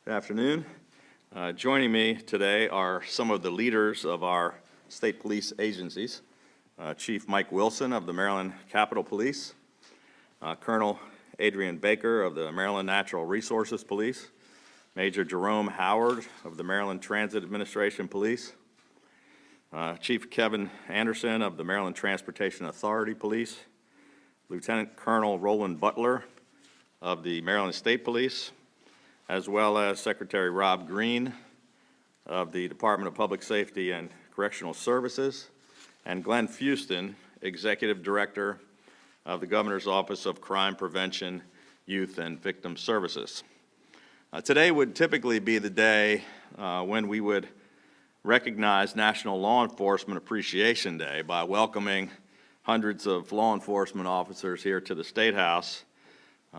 Good afternoon. Joining me today are some of the leaders of our state police agencies. Chief Mike Wilson of the Maryland Capitol Police, Colonel Adrian Baker of the Maryland Natural Resources Police, Major Jerome Howard of the Maryland Transit Administration Police, Chief Kevin Anderson of the Maryland Transportation Authority Police, Lieutenant Colonel Roland Butler of the Maryland State Police, as well as Secretary Rob Green of the Department of Public Safety and Correctional Services, and Glenn Fuston, Executive Director of the Governor's Office of Crime Prevention, Youth, and Victim Services. Today would typically be the day when we would recognize National Law Enforcement Appreciation Day by welcoming hundreds of law enforcement officers here to the State House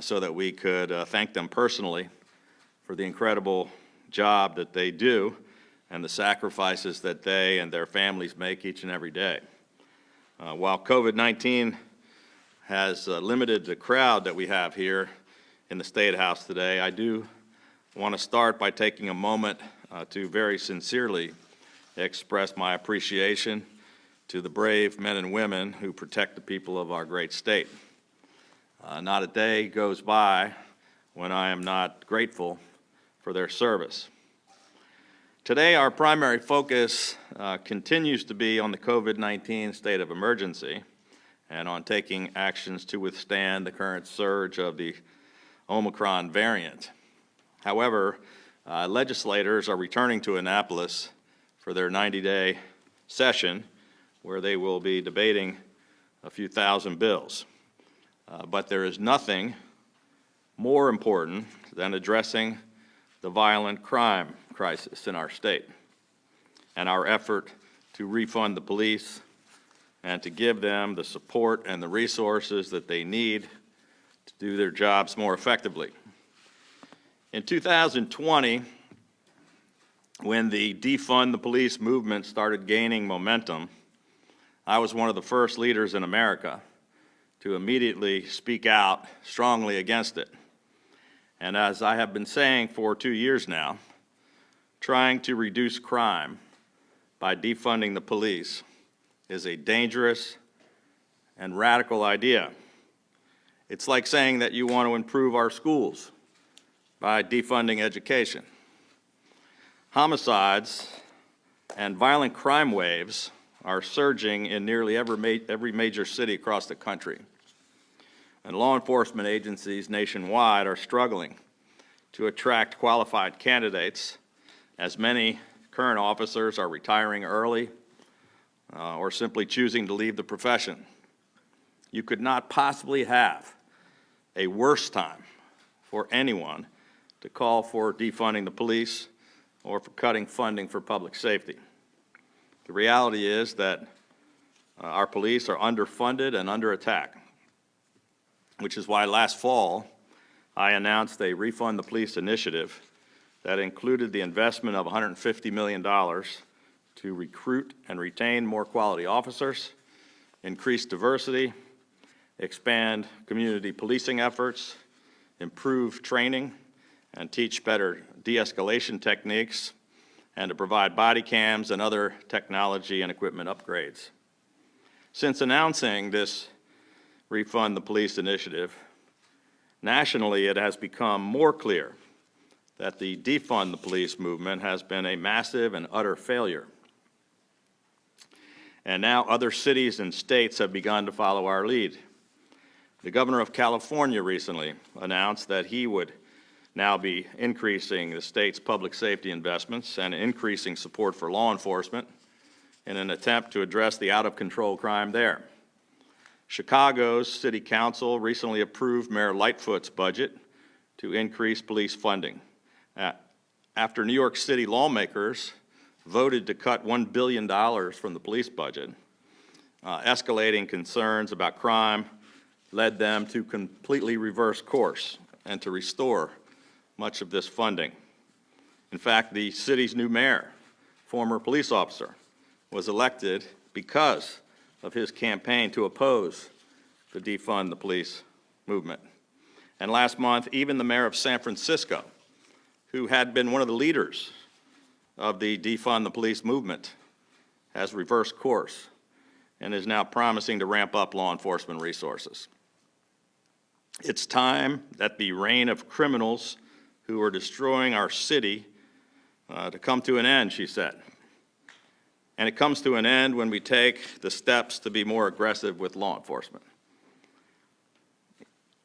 so that we could thank them personally for the incredible job that they do and the sacrifices that they and their families make each and every day. While COVID-19 has limited the crowd that we have here in the State House today, I do want to start by taking a moment to very sincerely express my appreciation to the brave men and women who protect the people of our great state. Not a day goes by when I am not grateful for their service. Today, our primary focus continues to be on the COVID-19 state of emergency and on taking actions to withstand the current surge of the Omicron variant. However, legislators are returning to Annapolis for their 90-day session where they will be debating a few thousand bills. But there is nothing more important than addressing the violent crime crisis in our state and our effort to refund the police and to give them the support and the resources that they need to do their jobs more effectively. In 2020, when the Defund the Police movement started gaining momentum, I was one of the first leaders in America to immediately speak out strongly against it. And as I have been saying for 2 years now, trying to reduce crime by defunding the police is a dangerous and radical idea. It's like saying that you want to improve our schools by defunding education. Homicides and violent crime waves are surging in nearly every major city across the country. And law enforcement agencies nationwide are struggling to attract qualified candidates, as many current officers are retiring early or simply choosing to leave the profession. You could not possibly have a worse time for anyone to call for defunding the police or for cutting funding for public safety. The reality is that our police are underfunded and under attack, which is why last fall I announced a Refund the Police initiative that included the investment of $150 million to recruit and retain more quality officers, increase diversity, expand community policing efforts, improve training, and teach better de-escalation techniques, and to provide body cams and other technology and equipment upgrades. Since announcing this Refund the Police initiative, nationally it has become more clear that the Defund the Police movement has been a massive and utter failure. And now other cities and states have begun to follow our lead. The Governor of California recently announced that he would now be increasing the state's public safety investments and increasing support for law enforcement in an attempt to address the out-of-control crime there. Chicago's City Council recently approved Mayor Lightfoot's budget to increase police funding. After New York City lawmakers voted to cut $1 billion from the police budget, escalating concerns about crime led them to completely reverse course and to restore much of this funding. In fact, the city's new mayor, former police officer, was elected because of his campaign to oppose the Defund the Police movement. And last month, even the mayor of San Francisco, who had been one of the leaders of the Defund the Police movement, has reversed course and is now promising to ramp up law enforcement resources. It's time that the reign of criminals who are destroying our city to come to an end, she said. And it comes to an end when we take the steps to be more aggressive with law enforcement.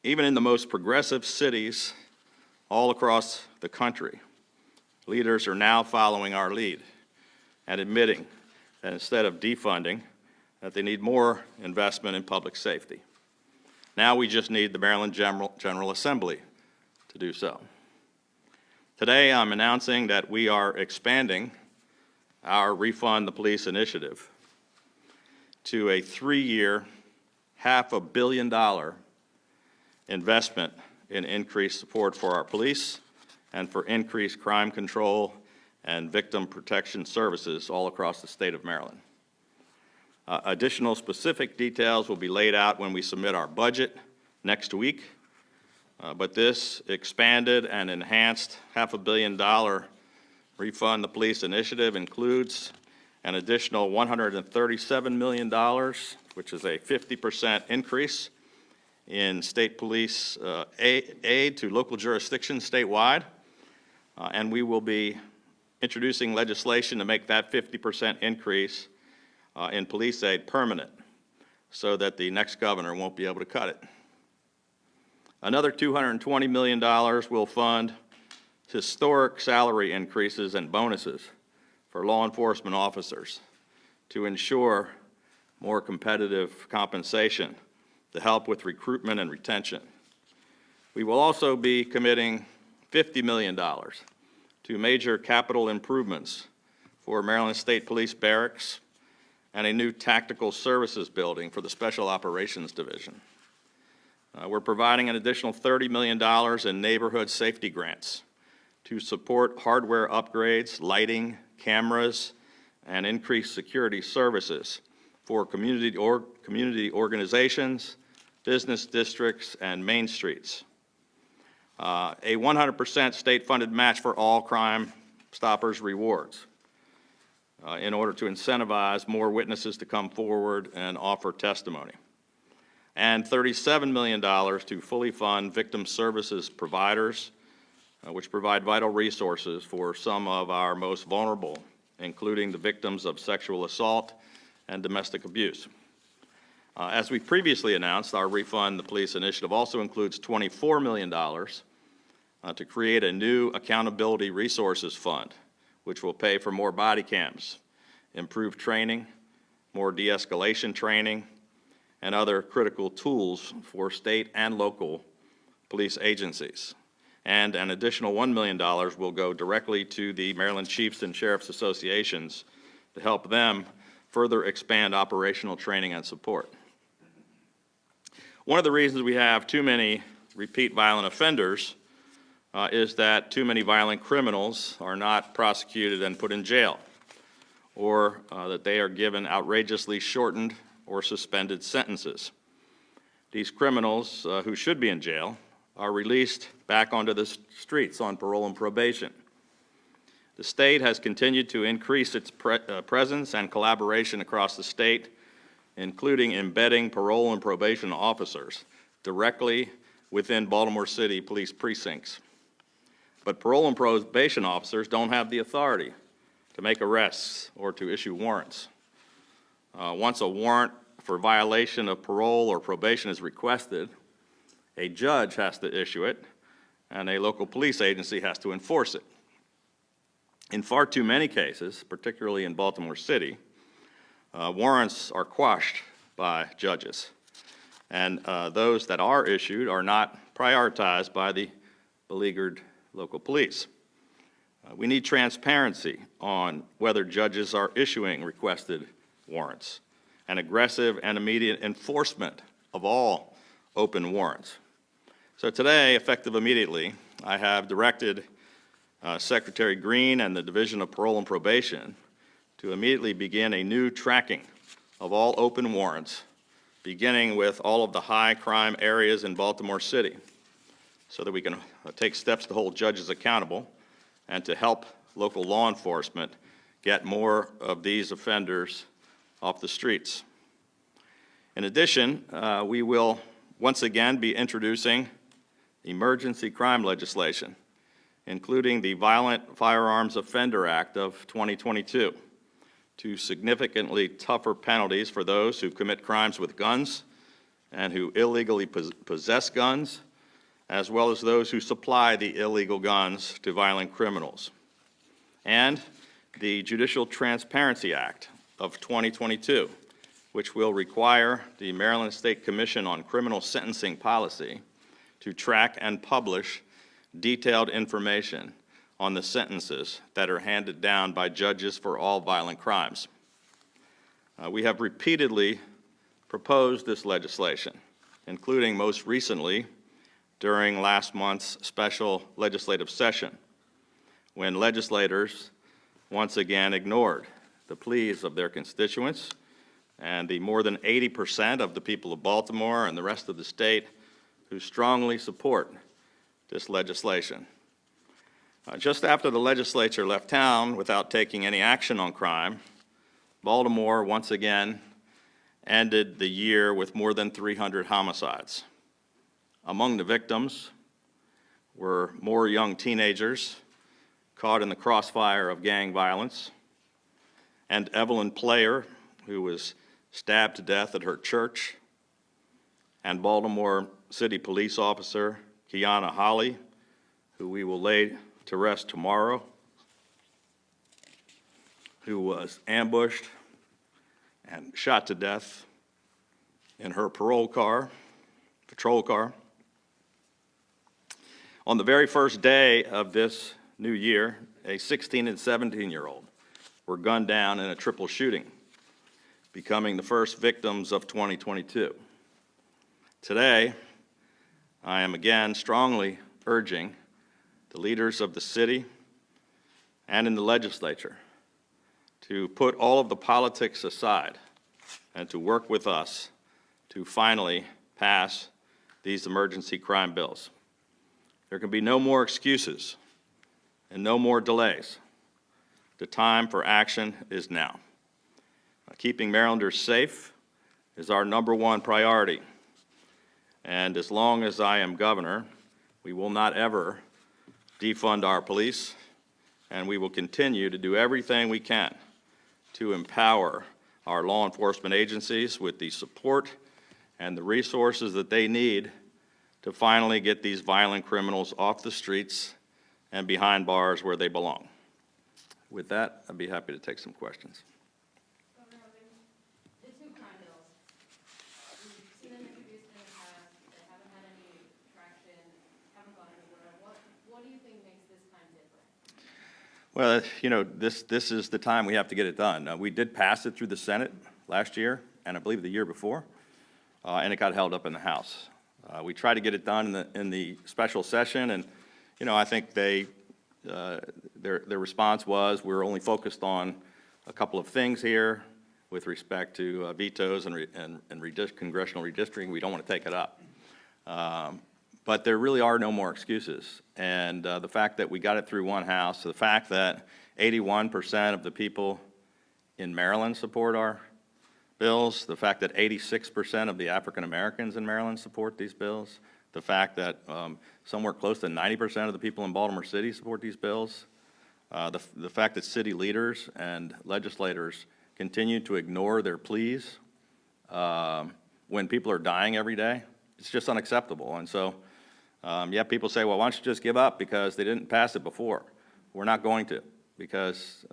Even in the most progressive cities all across the country, leaders are now following our lead and admitting that instead of defunding, that they need more investment in public safety. Now we just need the Maryland General Assembly to do so. Today I'm announcing that we are expanding our Defund the Police initiative to a 3-year, $500 million investment in increased support for our police and for increased crime control and victim protection services all across the state of Maryland. Additional specific details will be laid out when we submit our budget next week, but this expanded and enhanced $500 million Defund the Police initiative includes an additional $137 million, which is a 50% increase in state police aid to local jurisdictions statewide, and we will be introducing legislation to make that 50% increase in police aid permanent so that the next governor won't be able to cut it. Another $220 million will fund historic salary increases and bonuses for law enforcement officers to ensure more competitive compensation to help with recruitment and retention. We will also be committing $50 million to major capital improvements for Maryland State Police Barracks and a new tactical services building for the Special Operations Division. We're providing an additional $30 million in neighborhood safety grants to support hardware upgrades, lighting, cameras, and increased security services for community organizations, business districts, and main streets. A 100% state-funded match for all Crime Stoppers rewards in order to incentivize more witnesses to come forward and offer testimony. And $37 million to fully fund victim services providers, which provide vital resources for some of our most vulnerable, including the victims of sexual assault and domestic abuse. As we previously announced, our Defund the Police initiative also includes $24 million to create a new accountability resources fund, which will pay for more body cams, improved training, more de-escalation training, and other critical tools for state and local police agencies. And an additional $1 million will go directly to the Maryland Chiefs and Sheriffs Associations to help them further expand operational training and support. One of the reasons we have too many repeat violent offenders is that too many violent criminals are not prosecuted and put in jail, or that they are given outrageously shortened or suspended sentences. These criminals who should be in jail are released back onto the streets on parole and probation. The state has continued to increase its presence and collaboration across the state, including embedding parole and probation officers directly within Baltimore City police precincts. But parole and probation officers don't have the authority to make arrests or to issue warrants. Once a warrant for violation of parole or probation is requested, a judge has to issue it, and a local police agency has to enforce it. In far too many cases, particularly in Baltimore City, warrants are quashed by judges, and those that are issued are not prioritized by the beleaguered local police. We need transparency on whether judges are issuing requested warrants and aggressive and immediate enforcement of all open warrants. So today, effective immediately, I have directed Secretary Green and the Division of Parole and Probation to immediately begin a new tracking of all open warrants, beginning with all of the high crime areas in Baltimore City, so that we can take steps to hold judges accountable and to help local law enforcement get more of these offenders off the streets. In addition, we will once again be introducing emergency crime legislation, including the Violent Firearms Offender Act of 2022, to significantly tougher penalties for those who commit crimes with guns and who illegally possess guns, as well as those who supply the illegal guns to violent criminals. And the Judicial Transparency Act of 2022, which will require the Maryland State Commission on Criminal Sentencing Policy to track and publish detailed information on the sentences that are handed down by judges for all violent crimes. We have repeatedly proposed this legislation, including most recently during last month's special legislative session, when legislators once again ignored the pleas of their constituents and the more than 80% of the people of Baltimore and the rest of the state who strongly support this legislation. Just after the legislature left town without taking any action on crime, Baltimore once again ended the year with more than 300 homicides. Among the victims were more young teenagers caught in the crossfire of gang violence, and Evelyn Player, who was stabbed to death at her church, and Baltimore City Police Officer Kiana Holly, who we will lay to rest tomorrow, who was ambushed and shot to death in her patrol car. On the very first day of this new year, a 16 and 17-year-old were gunned down in a triple shooting, becoming the first victims of 2022. Today, I am again strongly urging the leaders of the city and in the legislature to put all of the politics aside and to work with us to finally pass these emergency crime bills. There can be no more excuses and no more delays. The time for action is now. Keeping Marylanders safe is our #1 priority. And as long as I am governor, we will not ever defund our police, and we will continue to do everything we can to empower our law enforcement agencies with the support and the resources that they need to finally get these violent criminals off the streets and behind bars where they belong. With that, I'd be happy to take some questions. Governor Hogan, the two crime bills, we've seen them introduced in the past, they haven't had any traction, haven't gone anywhere. What do you think makes this time different? Well, you know, this is the time we have to get it done. We did pass it through the Senate last year, and I believe the year before, and it got held up in the House. We tried to get it done in the special session, and you know, I think their response was we're only focused on a couple of things here with respect to vetoes and congressional redistricting. We don't want to take it up. But there really are no more excuses. And the fact that we got it through one House, the fact that 81% of the people in Maryland support our bills, the fact that 86% of the African Americans in Maryland support these bills, the fact that somewhere close to 90% of the people in Baltimore City support these bills, the fact that city leaders and legislators continue to ignore their pleas when people are dying every day, it's just unacceptable. And so, yeah, people say, well, why don't you just give up because they didn't pass it before? We're not going to, because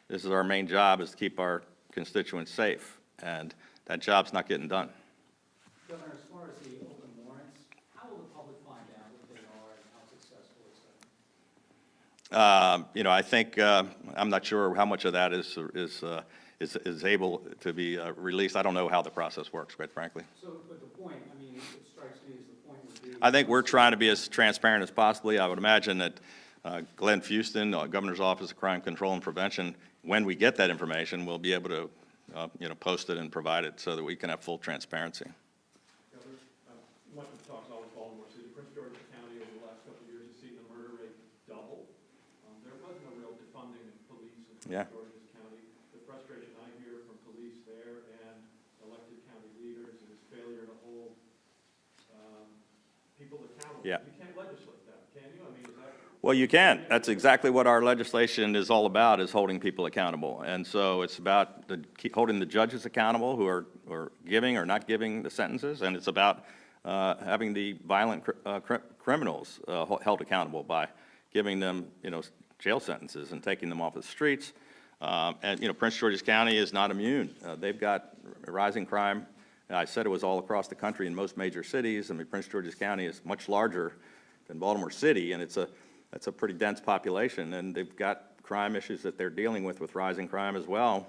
this is our main job, is to keep our constituents safe, and that job's not getting done. Governor, as far as the open warrants, how will the public find out what they are and how successful it's been? You know, I think I'm not sure how much of that is able to be released. I don't know how the process works, quite frankly. So, but the point, I mean, it strikes me as the point would be. I think we're trying to be as transparent as possibly. I would imagine that Glenn Fuston, Governor's Office of Crime Control and Prevention, when we get that information, we'll be able to, you know, post it and provide it so that we can have full transparency. Governor, much of the talk's always Baltimore City. Prince George's County over the last couple of years has seen the murder rate double. There Yeah. Georges County. The frustration I hear from police there and elected county leaders is failure to hold people accountable. Yeah. You can't legislate that, can you? I mean, is that? Well, you can. That's exactly what our legislation is all about, is holding people accountable. And so it's about holding the judges accountable who are giving or not giving the sentences, and it's about having the violent criminals held accountable by giving them, jail sentences and taking them off the streets. And, Prince George's County is not immune. They've got rising crime. I said it was all across the country in most major cities. I mean, Prince George's County is much larger than Baltimore City, and it's a pretty dense population, and they've got crime issues that they're dealing with rising crime as well.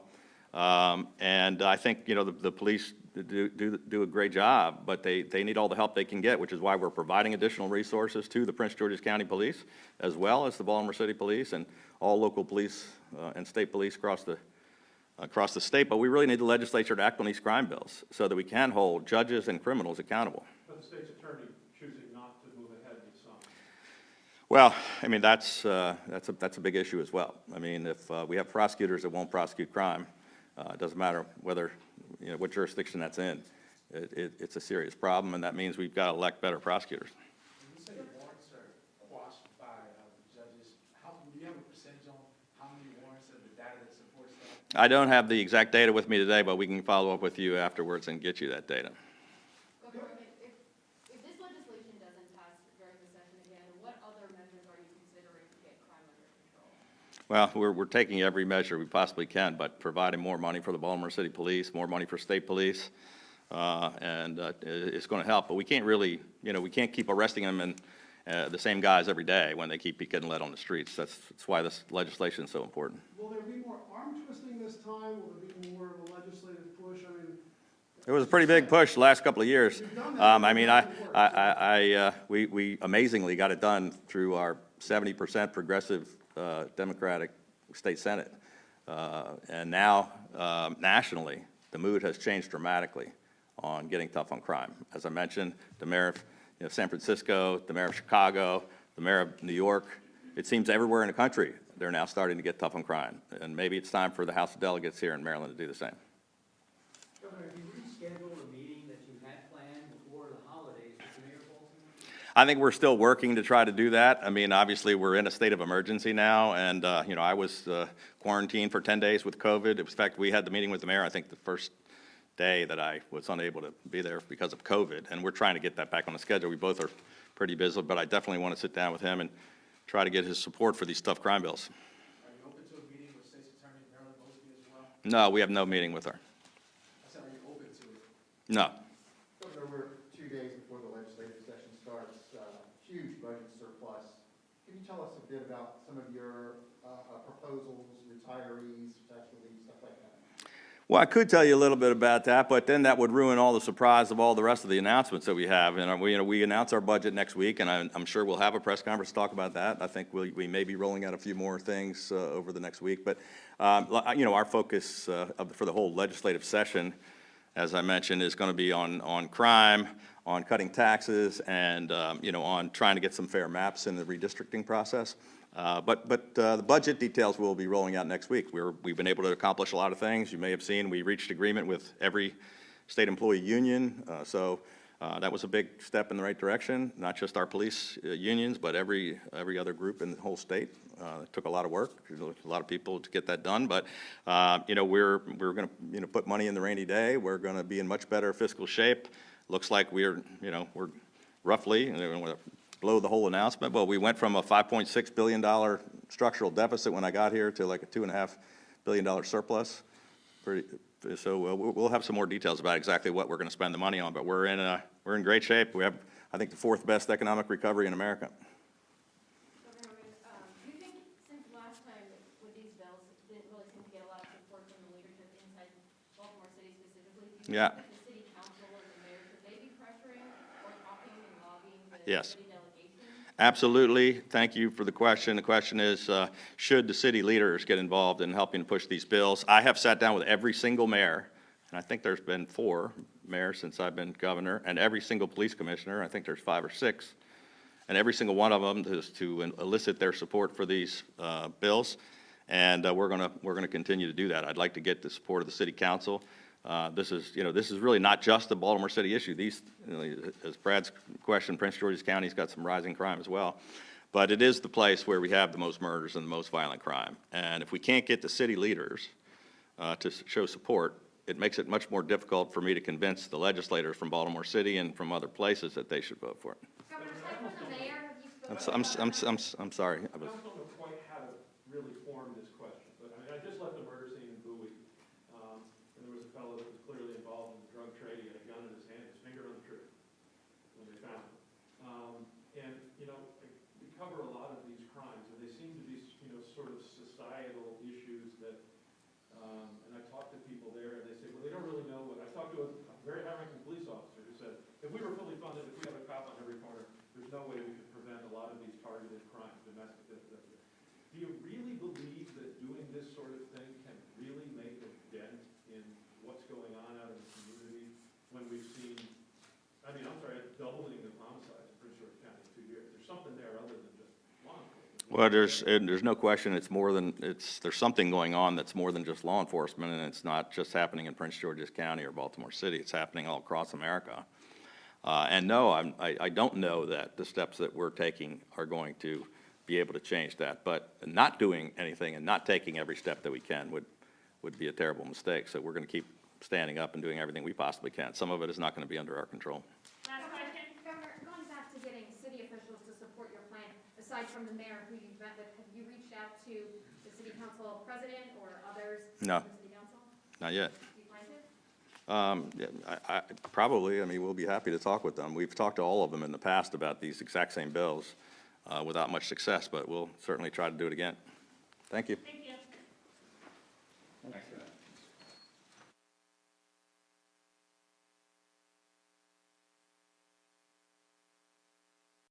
And I think, the police do a great job, but they need all the help they can get, which is why we're providing additional resources to the Prince George's County Police, as well as the Baltimore City Police and all local police and state police across the state. But we really need the legislature to act on these crime bills so that we can hold judges and criminals accountable. But the state's attorney choosing not to move ahead with some. Well, I mean, that's a big issue as well. I mean, if we have prosecutors that won't prosecute crime, it doesn't matter whether, what jurisdiction that's in. It's a serious problem, and that means we've got to elect better prosecutors. When you say warrants are quashed by judges, do you have a percentage on how many warrants and the data that supports that? I don't have the exact data with me today, but we can follow up with you afterwards and get you that data. Dr. Hogan, if this legislation doesn't pass during the session again, what other measures are you considering to get crime under control? Well, we're taking every measure we possibly can, but providing more money for the Baltimore City Police, more money for state police, and it's going to help. But we can't really, we can't keep arresting them and the same guys every day when they keep getting let on the streets. That's why this legislation is so important. Will there be more arm twisting this time? Will there be more of a legislative push? I mean, It was a pretty big push the last couple of years. you've done that. I mean, we amazingly got it done through our 70% progressive Democratic state Senate. And now, nationally, the mood has changed dramatically on getting tough on crime. As I mentioned, the mayor of San Francisco, the mayor of Chicago, the mayor of New York, it seems everywhere in the country, they're now starting to get tough on crime. And maybe it's time for the House of Delegates here in Maryland to do the same. Governor, have you rescheduled a meeting that you had planned before the holidays with the mayor of Baltimore? I think we're still working to try to do that. I mean, obviously, we're in a state of emergency now, and, I was quarantined for 10 days with COVID. In fact, we had the meeting with the mayor, I think, the first day that I was unable to be there because of COVID, and we're trying to get that back on the schedule. We both are pretty busy, but I definitely want to sit down with him and try to get his support for these tough crime bills. Are you open to a meeting with State's Attorney Marilyn Mosby as well? No, we have no meeting with her. I said, are you open to it? No. Governor, we're 2 days before the legislative session starts, huge budget surplus. Can you tell us a bit about some of your proposals, retirees, tax relief, stuff like that? Well, I could tell you a little bit about that, but then that would ruin all the surprise of all the rest of the announcements that we have. And we announce our budget next week, and I'm sure we'll have a press conference to talk about that. I think we may be rolling out a few more things over the next week. But, our focus for the whole legislative session, as I mentioned, is going to be on crime, on cutting taxes, and, on trying to get some fair maps in the redistricting process. But the budget details will be rolling out next week. We've been able to accomplish a lot of things. You may have seen we reached agreement with every state employee union. So that was a big step in the right direction, not just our police unions, but every other group in the whole state. It took a lot of work, a lot of people to get that done. But, we're going to put money in the rainy day. We're going to be in much better fiscal shape. Looks like we're roughly, blow the whole announcement. Well, we went from a $5.6 billion structural deficit when I got here to like a $2.5 billion surplus. So we'll have some more details about exactly what we're going to spend the money on, but we're in great shape. We have, I think, the 4th best economic recovery in America. Governor Hogan, do you think since last time with these bills, didn't really seem to get a lot of support from the leadership inside Baltimore City specifically? Do you Yeah. think that the city council and the mayor, should they be pressuring or talking and lobbying the Yes. city delegation? Absolutely. Thank you for the question. The question is, should the city leaders get involved in helping push these bills? I have sat down with every single mayor, and I think there's been 4 mayors since I've been governor, and every single police commissioner, I think there's 5 or 6, and every single one of them is to elicit their support for these bills. And we're gonna continue to do that. I'd like to get the support of the city council. This is really not just a Baltimore City issue. These, as Brad's question, Prince George's County's got some rising crime as well. But it is the place where we have the most murders and the most violent crime. And if we can't get the city leaders to show support, it makes it much more difficult for me to convince the legislators from Baltimore City and from other places that they should vote for it. Governor, aside from the mayor, have you spoken? I'm sorry. I don't know quite how to really form this question, but I mean, I just left the murder scene in Bowie, and there was a fellow that was clearly involved in the drug trade. He had a gun in his hand, his finger on the trigger when they found him. And, you know, we cover a lot of these crimes, and they seem to be, you know, sort of societal issues that, and I talked to people there, and they say, well, they don't really know what, I talked to a very high-ranking police officer who said, if we were fully funded, if we had a cop on every corner, there's no way we could prevent a lot of these targeted crimes, domestic. Do you really believe that doing this sort of thing can really make a dent in what's going on out in the community when we've seen, I mean, I'm sorry, a doubling of homicides in Prince George County in 2 years? There's something there other than just law enforcement. Well, there's no question there's something going on that's more than just law enforcement, and it's not just happening in Prince George's County or Baltimore City. It's happening all across America. And no, I don't know that the steps that we're taking are going to be able to change that. But not doing anything and not taking every step that we can would be a terrible mistake. So we're going to keep standing up and doing everything we possibly can. Some of it is not going to be under our control. Last question. Governor, going back to getting city officials to support your plan, aside from the mayor who you've met with, have you reached out to the city council president or others No. from the city council? Not yet. Do you plan to? Yeah, probably. I mean, we'll be happy to talk with them. We've talked to all of them in the past about these exact same bills without much success, but we'll certainly try to do it again. Thank you. Thank you. Thanks, guys.